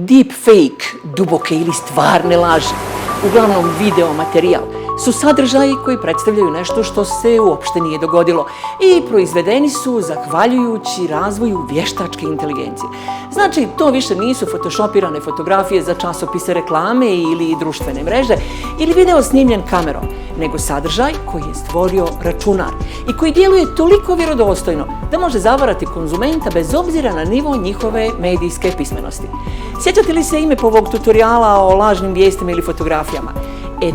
Deepfake, duboke ili stvarne laži, uglavnom video materijal, su sadržaji koji predstavljaju nešto što se uopšte nije dogodilo i proizvedeni su zahvaljujući razvoju vještačke inteligencije. Znači, to više nisu photoshopirane fotografije za časopise, reklame ili društvene mreže ili video snimljen kamerom, nego sadržaj koji je stvorio računar i koji djeluje toliko vjerodostojno da može zavarati konzumenta bez obzira na nivo njihove medijske pismenosti. Sjećate li se ime ovog tutoriala o lažnim vijestima ili fotografijama?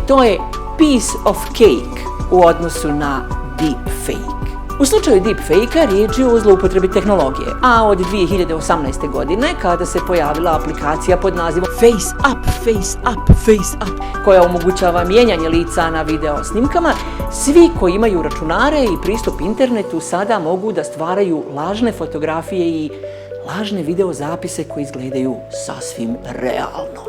To je piece of cake u odnosu na deepfake. U slučaju deepfake-a riječ je o zloupotrebi tehnologije, a od 2018. godine, kada se pojavila aplikacija pod nazivom Face Up, koja omogućava mijenjanje lica na video snimkama, svi koji imaju računare i pristup internetu sada mogu da stvaraju lažne fotografije i lažne video zapise koji izgledaju sasvim realno.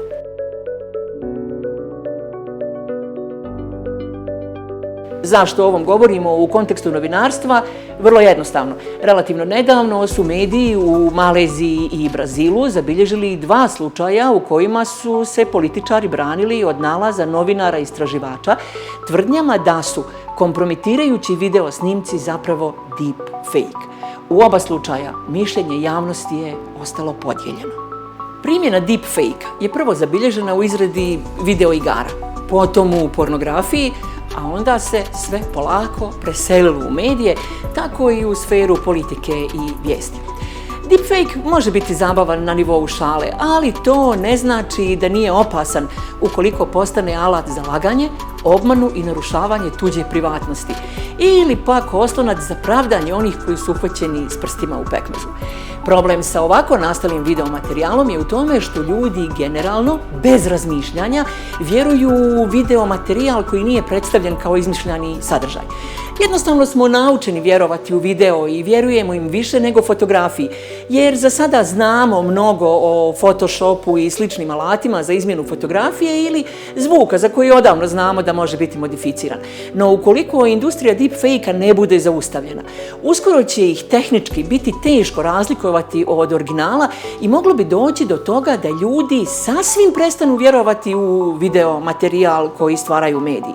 Zašto o ovom govorimo u kontekstu novinarstva? Vrlo jednostavno. Relativno nedavno su mediji u Maleziji i Brazilu zabilježili 2 slučaja u kojima su se političari branili od nalaza novinara istraživača tvrdnjama da su kompromitirajući video snimci zapravo deepfake. U oba slučaja mišljenje javnosti je ostalo podijeljeno. Primjena deepfake je prvo zabilježena u izradi videoigara, potom u pornografiji, a onda se sve polako preselilo u medije, tako i u sferu politike i vijesti. Deepfake može biti zabavan na nivou šale, ali to ne znači da nije opasan ukoliko postane alat za laganje, obmanu i narušavanje tuđe privatnosti ili pak oslonac za pravdanje onih koji su uhvaćeni s prstima u pekmezu. Problem sa ovako nastalim videomaterijalom je u tome što ljudi generalno, bez razmišljanja, vjeruju u videomaterijal koji nije predstavljen kao izmišljeni sadržaj. Jednostavno smo naučeni vjerovati u video i vjerujemo im više nego fotografiji, jer za sada znamo mnogo o Photoshopu i sličnim alatima za izmjenu fotografije ili zvuka za koji odavno znamo da može biti modificiran. No ukoliko industrija deepfake-a ne bude zaustavljena, uskoro će ih tehnički biti teško razlikovati od originala i moglo bi doći do toga da ljudi sasvim prestanu vjerovati u video materijal koji stvaraju mediji.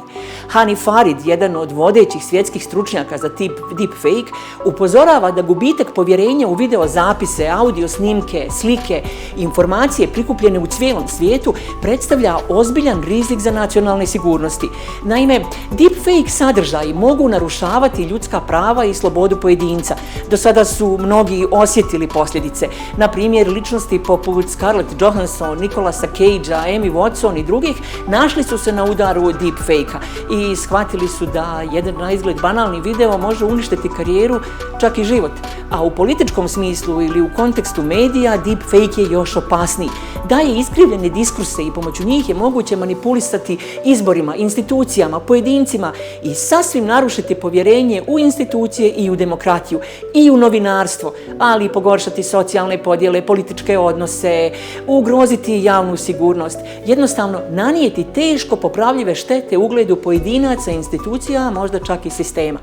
Hani Farid, jedan od vodećih svjetskih stručnjaka za deepfake, upozorava da gubitak povjerenja u video zapise, audio snimke, slike i informacije prikupljene u cijelom svijetu predstavlja ozbiljan rizik za nacionalne sigurnosti. Naime, deepfake sadržaji mogu narušavati ljudska prava i slobodu pojedinca. Do sada su mnogi osjetili posljedice. Na primjer, ličnosti poput Scarlett Johansson, Nicolasa Cagea, Emmy Watson i drugih našli su se na udaru deepfake-a i shvatili su da jedan naizgled banalni video može uništiti karijeru, čak i život. A u političkom smislu ili u kontekstu medija deepfake je još opasniji. Daje iskrivljene diskurse i pomoću njih je moguće manipulisati izborima, institucijama, pojedincima i sasvim narušiti povjerenje u institucije i u demokratiju i u novinarstvo, ali i pogoršati socijalne podjele, političke odnose, ugroziti javnu sigurnost, jednostavno nanijeti teško popravljive štete ugledu pojedinaca, institucija, možda čak i sistema.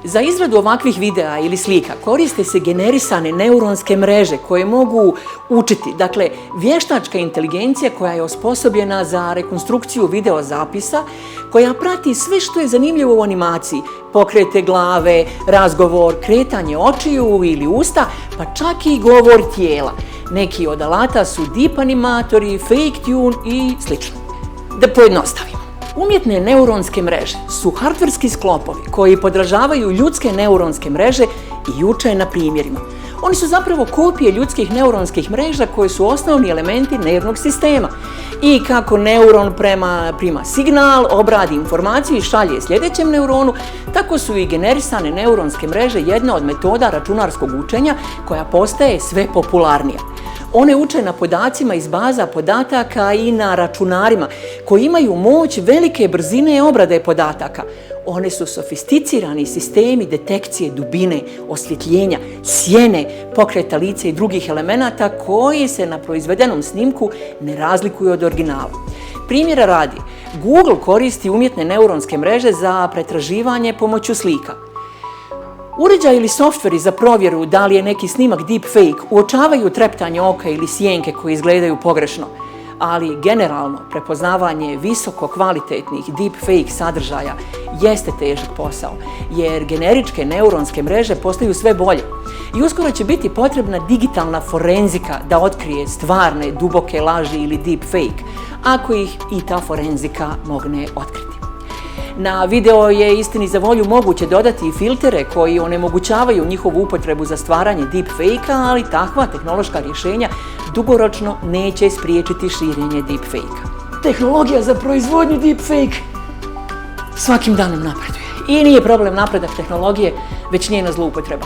Za izradu ovakvih videa ili slika koriste se generisane neuronske mreže koje mogu učiti, dakle vještačka inteligencija koja je osposobljena za rekonstrukciju video zapisa, koja prati sve što je zanimljivo u animaciji, pokrete glave, razgovor, kretanje očiju ili usta, pa čak i govor tijela. Neki od alata su deep animatori, fake tune i slično. Da pojednostavimo. Umjetne neuronske mreže su hardverski sklopovi koji podražavaju ljudske neuronske mreže i uče na primjerima. Oni su zapravo kopije ljudskih neuronskih mreža koji su osnovni elementi nervnog sistema. I kako neuron prima signal, obradi informaciju i šalje sljedećem neuronu, tako su i generisane neuronske mreže jedna od metoda računarskog učenja koja postaje sve popularnija. One uče na podacima iz baza podataka i na računarima koji imaju moć velike brzine obrade podataka. One su sofisticirani sistemi detekcije dubine, osvjetljenja, sjene, pokreta lica i drugih elemenata koji se na proizvedenom snimku ne razlikuju od originala. Primjera radi, Google koristi umjetne neuronske mreže za pretraživanje pomoću slika. Uređaj ili softveri za provjeru da li je neki snimak deepfake uočavaju treptanje oka ili sjenke koje izgledaju pogrešno, ali generalno prepoznavanje visoko kvalitetnih deepfake sadržaja jeste težak posao, jer generičke neuronske mreže postaju sve bolje i uskoro će biti potrebna digitalna forenzika da otkrije stvarne duboke laži ili deepfake, ako ih i ta forenzika mogne otkriti. Na video je istini za volju moguće dodati i filtere koji onemogućavaju njihovu upotrebu za stvaranje deepfake-a, ali takva tehnološka rješenja dugoročno neće spriječiti širenje deepfake-a. Tehnologija za proizvodnju deepfake svakim danom napreduje. I nije problem napredak tehnologije, već njena zloupotreba.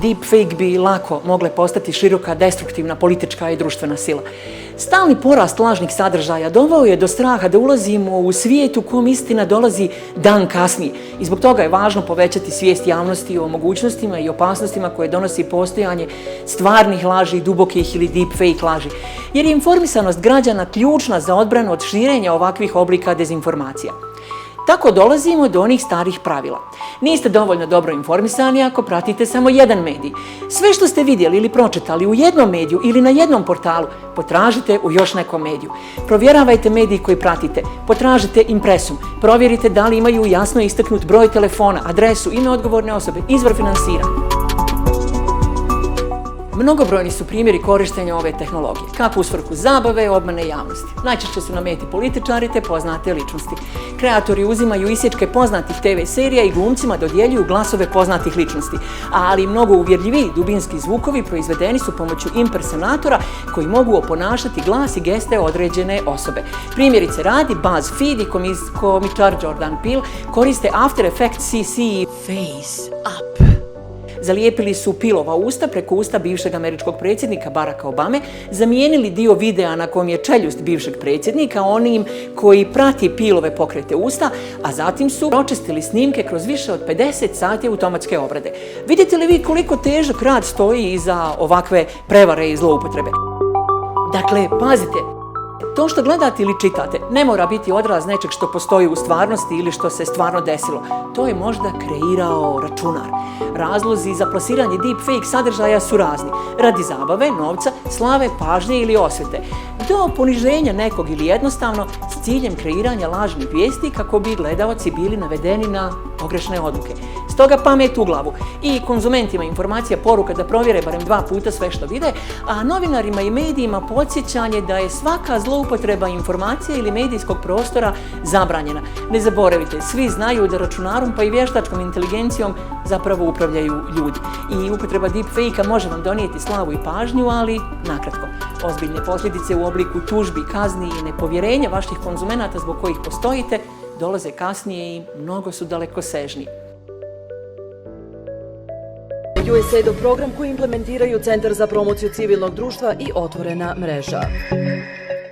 Deepfake bi lako mogle postati široka destruktivna politička i društvena sila. Stalni porast lažnih sadržaja doveo je do straha da ulazimo u svijet u kom istina dolazi dan kasnije i zbog toga je važno povećati svijest javnosti o mogućnostima i opasnostima koje donosi postojanje stvarnih laži, dubokih ili deepfake laži, jer je informisanost građana ključna za odbranu od širenja ovakvih oblika dezinformacija. Tako dolazimo do onih starih pravila. Niste dovoljno dobro informisani ako pratite samo jedan medij. Sve što ste vidjeli ili pročitali u jednom mediju ili na jednom portalu, potražite u još nekom mediju. Provjeravajte medij koji pratite, potražite impresum, provjerite da li imaju jasno istaknut broj telefona, adresu, ime odgovorne osobe, izvor finansiranja. Mnogobrojni su primjeri korištenja ove tehnologije, kako u svrhu zabave, obmane javnosti. Najčešće su na meti političari te poznate ličnosti. Kreatori uzimaju isječke poznatih TV serija i glumcima dodjeljuju glasove poznatih ličnosti, ali mnogo uvjerljiviji dubinski zvukovi proizvedeni su pomoću impersonatora koji mogu oponašati glas i geste određene osobe. Primjerice radi BuzzFeed i komičar Jordan Peele koriste After Effects CC i Face Up. Zalijepili su Peelova usta preko usta bivšeg američkog predsjednika Baracka Obame, zamijenili dio videa na kom je čeljust bivšeg predsjednika onim koji prati Peelove pokrete usta, a zatim su pročistili snimke kroz više od 50 sati automatske obrade. Vidite li vi koliko težak rad stoji iza ovakve prevare i zloupotrebe? Dakle, pazite, to što gledate ili čitate ne mora biti odraz nečeg što postoji u stvarnosti ili što se stvarno desilo. To je možda kreirao računar. Razlozi za plasiranje deepfake sadržaja su razni. Radi zabave, novca, slave, pažnje ili osvete. Do poniženja nekog ili jednostavno s ciljem kreiranja lažnih vijesti kako bi gledaoci bili navedeni na pogrešne odluke. Stoga pamet u glavu i konzumentima informacija poruka da provjere barem 2 puta sve što vide, a novinarima i medijima podsjećanje da je svaka zloupotreba informacija ili medijskog prostora zabranjena. Ne zaboravite, svi znaju da računarom pa i vještačkom inteligencijom zapravo upravljaju ljudi. I upotreba deepfake-a može vam donijeti slavu i pažnju, ali nakratko. Ozbiljne posljedice u obliku tužbi, kazni i nepovjerenja vaših konzumenata zbog kojih postojite dolaze kasnije i mnogo su dalekosežniji. USAID program koji implementiraju Centar za promociju civilnog društva i Otvorena mreža.